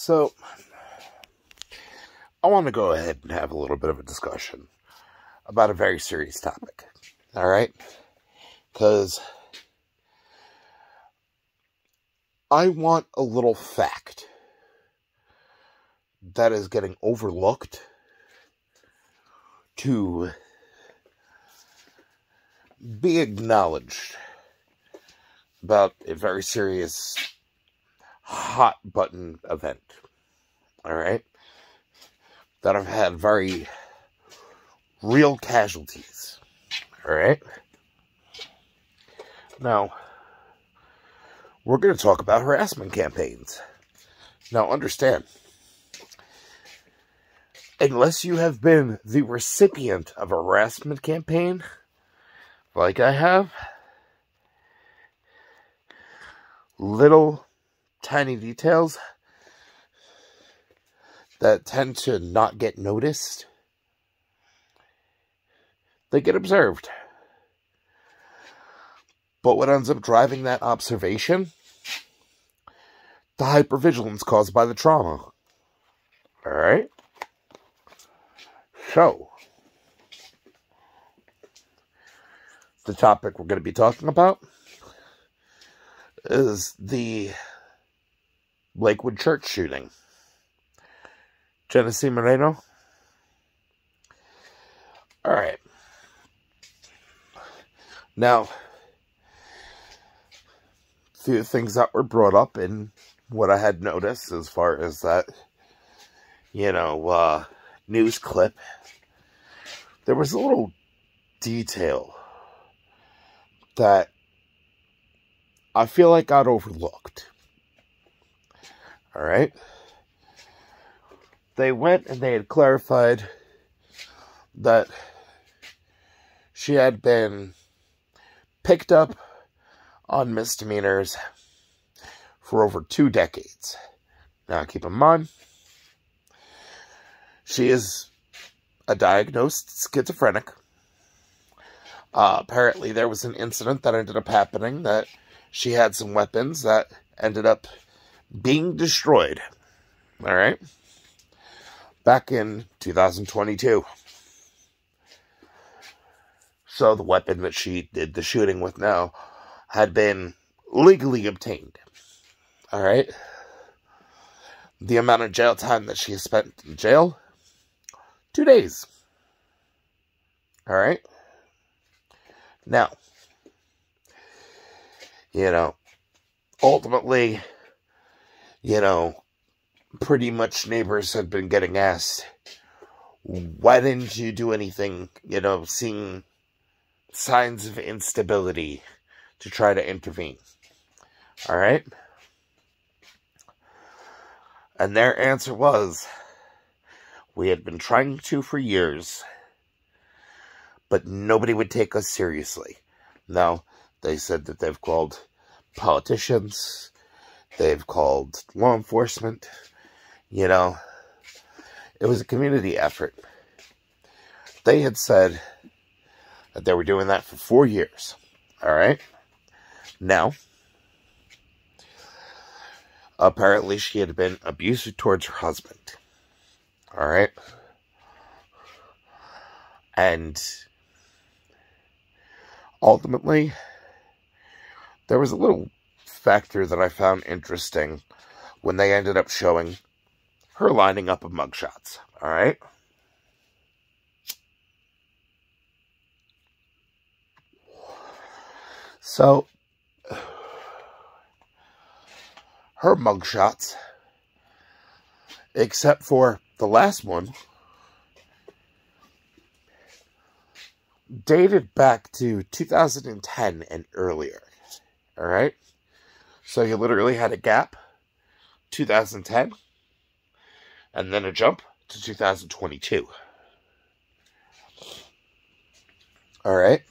So, I want to go ahead and have a little bit of a discussion about a very serious topic. Alright? Because I want a little fact that is getting overlooked to be acknowledged about a very serious hot button event. Alright? That have had very real casualties. Alright? Now, we're going to talk about harassment campaigns. Now, understand, unless you have been the recipient of a harassment campaign, like I have, little tiny details that tend to not get noticed, they get observed. But what ends up driving that observation? The hypervigilance caused by the trauma. Alright? So, the topic we're going to be talking about is the Lakewood church shooting. Genesee Moreno? Alright. Now, few things that were brought up in what I had noticed as far as that, news clip. There was a little detail that I feel like got overlooked. Alright? They went and they had clarified that she had been picked up on misdemeanors for over 2 decades. Now, keep in mind, she is a diagnosed schizophrenic. Apparently, there was an incident that ended up happening that she had some weapons that ended up being destroyed. Alright? Back in 2022. So, the weapon that she did the shooting with now had been legally obtained. Alright? The amount of jail time that she has spent in jail? 2 days. Alright? Now, ultimately, pretty much neighbors have been getting asked, why didn't you do anything, seeing signs of instability to try to intervene. Alright? And their answer was, we had been trying to for years, but nobody would take us seriously. Now, they said that they've called politicians, they've called law enforcement, it was a community effort. They had said that they were doing that for 4 years. Alright? Now, apparently she had been abusive towards her husband. Alright? And ultimately, there was a little factor that I found interesting when they ended up showing her lining up of mugshots. Alright? So, her mugshots, except for the last one, dated back to 2010 and earlier. Alright? So you literally had a gap, 2010, and then a jump to 2022. Alright?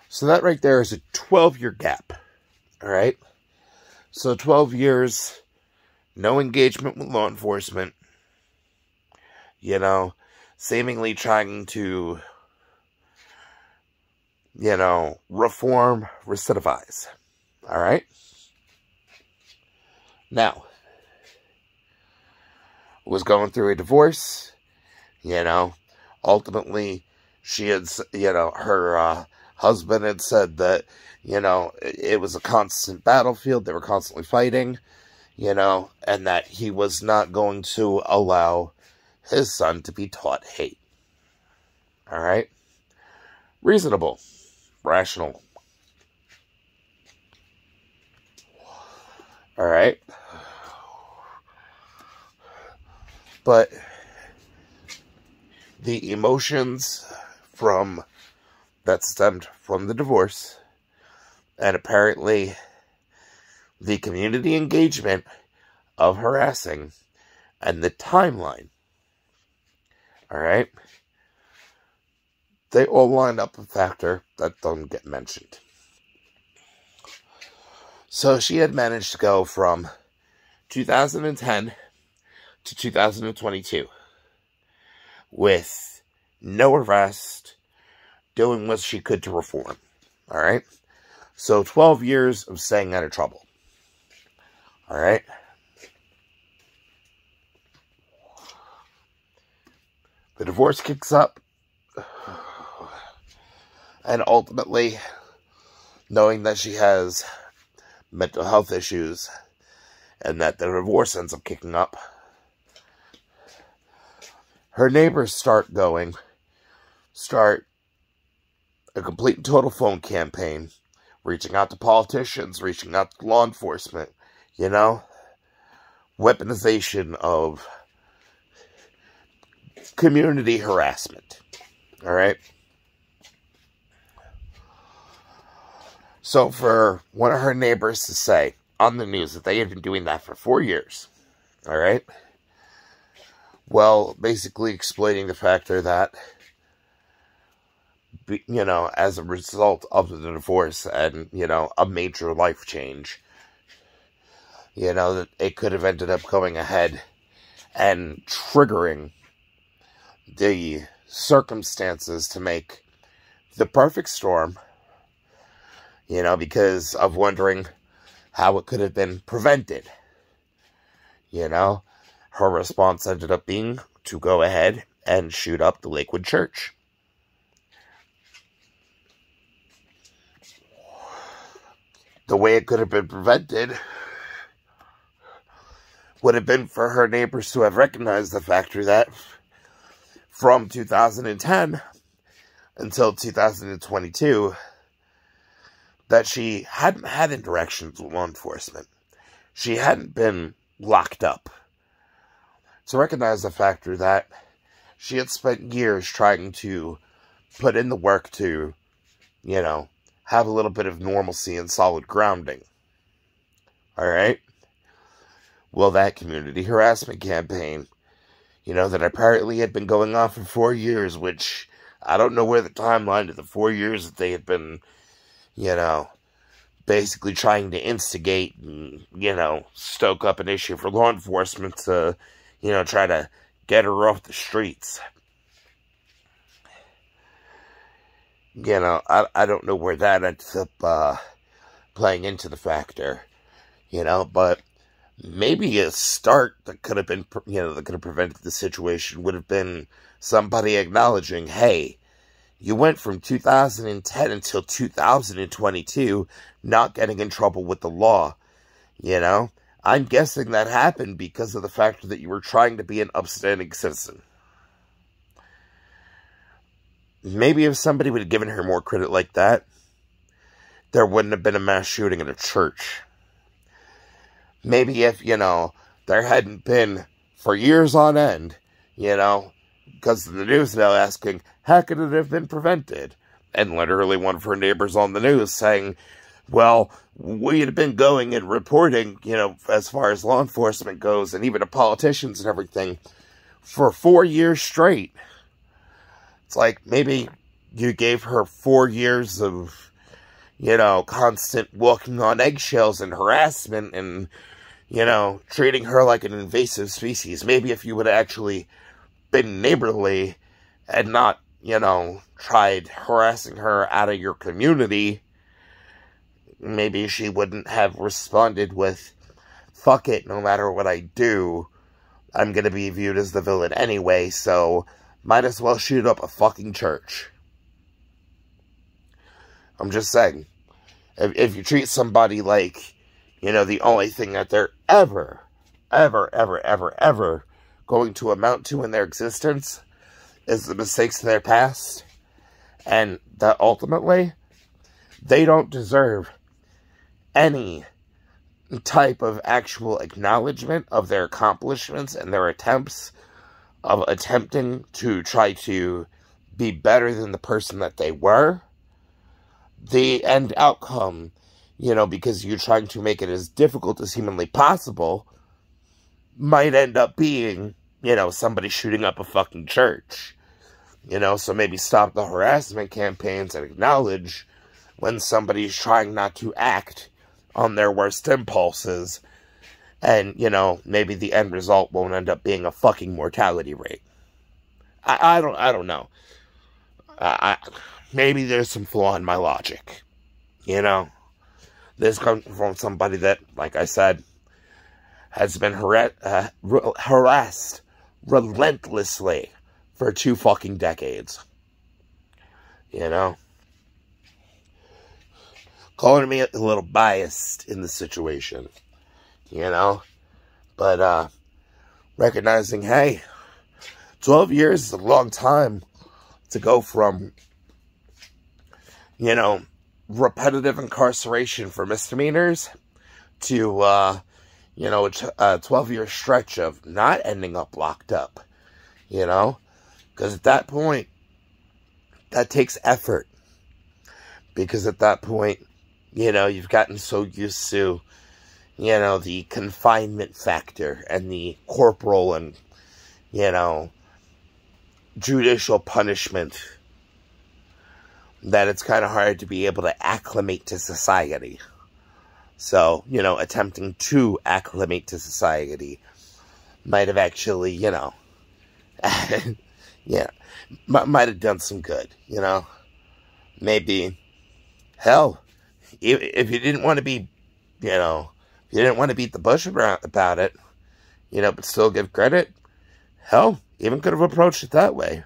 So that right there is a 12-year gap. Alright? So 12 years, no engagement with law enforcement, seemingly trying to, reform, recidivize. Alright? Now, was going through a divorce. Ultimately, she had, her husband had said that, it was a constant battlefield. They were constantly fighting, and that he was not going to allow his son to be taught hate. All right? Reasonable. Rational. All right? But the emotions that stemmed from the divorce, and apparently the community engagement of harassing, and the timeline, all right, they all lined up a factor that don't get mentioned. So she had managed to go from 2010 to 2022 with no arrest, doing what she could to reform. All right? So 12 years of staying out of trouble. All right? The divorce kicks up. And ultimately, knowing that she has mental health issues and that the divorce ends up kicking up, her neighbors start a complete and total phone campaign, reaching out to politicians, reaching out to law enforcement, weaponization of community harassment. All right? So for one of her neighbors to say on the news that they had been doing that for 4 years, all right? Well, basically exploiting the factor that, as a result of the divorce and, a major life change, that it could have ended up going ahead and triggering the circumstances to make the perfect storm, because of wondering how it could have been prevented. Her response ended up being to go ahead and shoot up the Lakewood church. The way it could have been prevented would have been for her neighbors to have recognized the factor that from 2010 until 2022, that she hadn't had interactions with law enforcement. She hadn't been locked up. To recognize the factor that she had spent years trying to put in the work to, have a little bit of normalcy and solid grounding. All right? Well, that community harassment campaign, that apparently had been going on for 4 years, which I don't know where the timeline of the 4 years that they had been, basically trying to instigate and, stoke up an issue for law enforcement to, try to get her off the streets. I don't know where that ends up playing into the factor, but maybe a start that could have been, that could have prevented the situation would have been somebody acknowledging, hey, you went from 2010 until 2022 not getting in trouble with the law, I'm guessing that happened because of the fact that you were trying to be an upstanding citizen. Maybe if somebody would have given her more credit like that, there wouldn't have been a mass shooting at a church. Maybe if, there hadn't been, for years on end, because the news now asking, how could it have been prevented? And literally one of her neighbors on the news saying, well, we had been going and reporting, as far as law enforcement goes, and even to politicians and everything, for 4 years straight. It's like, maybe you gave her 4 years of, constant walking on eggshells and harassment and, treating her like an invasive species. Maybe if you would have actually been neighborly and not, tried harassing her out of your community, maybe she wouldn't have responded with, fuck it, no matter what I do, I'm going to be viewed as the villain anyway, so might as well shoot up a fucking church. I'm just saying. If you treat somebody like, you know, the only thing that they're ever going to amount to in their existence is the mistakes of their past, and that ultimately, they don't deserve any type of actual acknowledgement of their accomplishments and their attempts of attempting to try to be better than the person that they were, the end outcome, you know, because you're trying to make it as difficult as humanly possible, might end up being, you know, somebody shooting up a fucking church. You know, so maybe stop the harassment campaigns and acknowledge when somebody's trying not to act on their worst impulses, and, you know, maybe the end result won't end up being a fucking mortality rate. I don't know. Maybe there's some flaw in my logic, you know? This comes from somebody that, like I said, has been harassed relentlessly for 2 fucking decades. You know? Calling me a little biased in the situation, you know? But, recognizing, hey, 12 years is a long time to go from, you know, repetitive incarceration for misdemeanors to, you know, a 12-year stretch of not ending up locked up, you know? Because at that point, that takes effort. Because at that point, you know, you've gotten so used to, you know, the confinement factor and the corporal and, you know, judicial punishment that it's kind of hard to be able to acclimate to society. So, you know, attempting to acclimate to society might have actually, you know, yeah, might have done some good, you know? Maybe, hell, if you didn't want to be, you know, if you didn't want to beat the bush about it, you know, but still give credit, hell, even could have approached it that way.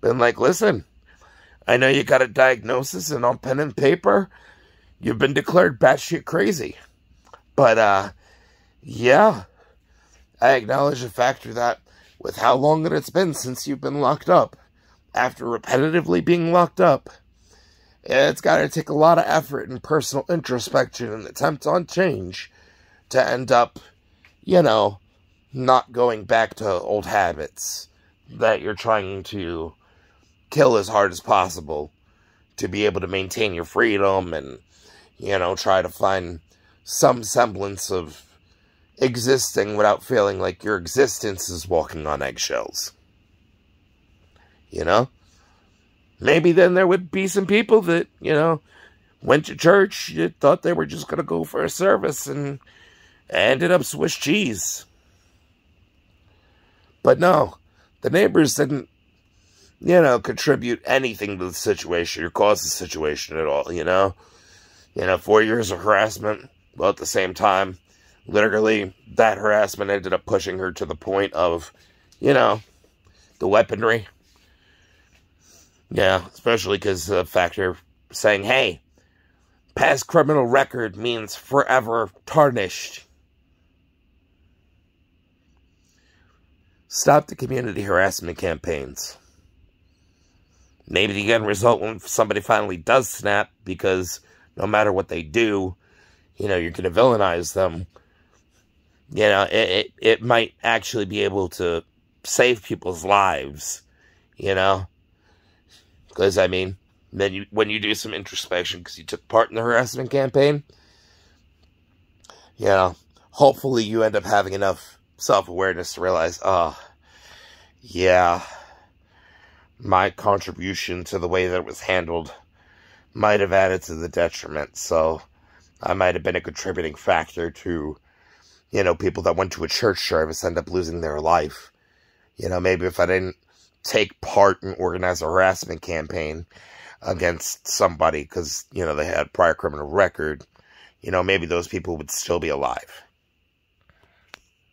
Been like, listen, I know you got a diagnosis and on pen and paper, you've been declared batshit crazy. But, yeah, I acknowledge the factor that with how long that it's been since you've been locked up, after repetitively being locked up, it's got to take a lot of effort and personal introspection and attempt on change to end up, you know, not going back to old habits that you're trying to kill as hard as possible to be able to maintain your freedom and, you know, try to find some semblance of existing without feeling like your existence is walking on eggshells. You know? Maybe then there would be some people that, you know, went to church, you thought they were just going to go for a service and ended up Swiss cheese. But no, the neighbors didn't, you know, contribute anything to the situation or cause the situation at all, you know? You know, 4 years of harassment, well, at the same time, literally, that harassment ended up pushing her to the point of, you know, the weaponry. Yeah, especially because the factor saying, hey, past criminal record means forever tarnished. Stop the community harassment campaigns. Maybe the end result when somebody finally does snap, because no matter what they do, you know, you're going to villainize them. You know, it might actually be able to save people's lives, you know? Because, I mean, then when you do some introspection because you took part in the harassment campaign, you know, hopefully you end up having enough self-awareness to realize, oh, yeah, my contribution to the way that it was handled might have added to the detriment. So I might have been a contributing factor to, you know, people that went to a church service end up losing their life. You know, maybe if I didn't take part and organize a harassment campaign against somebody because, you know, they had a prior criminal record, you know, maybe those people would still be alive.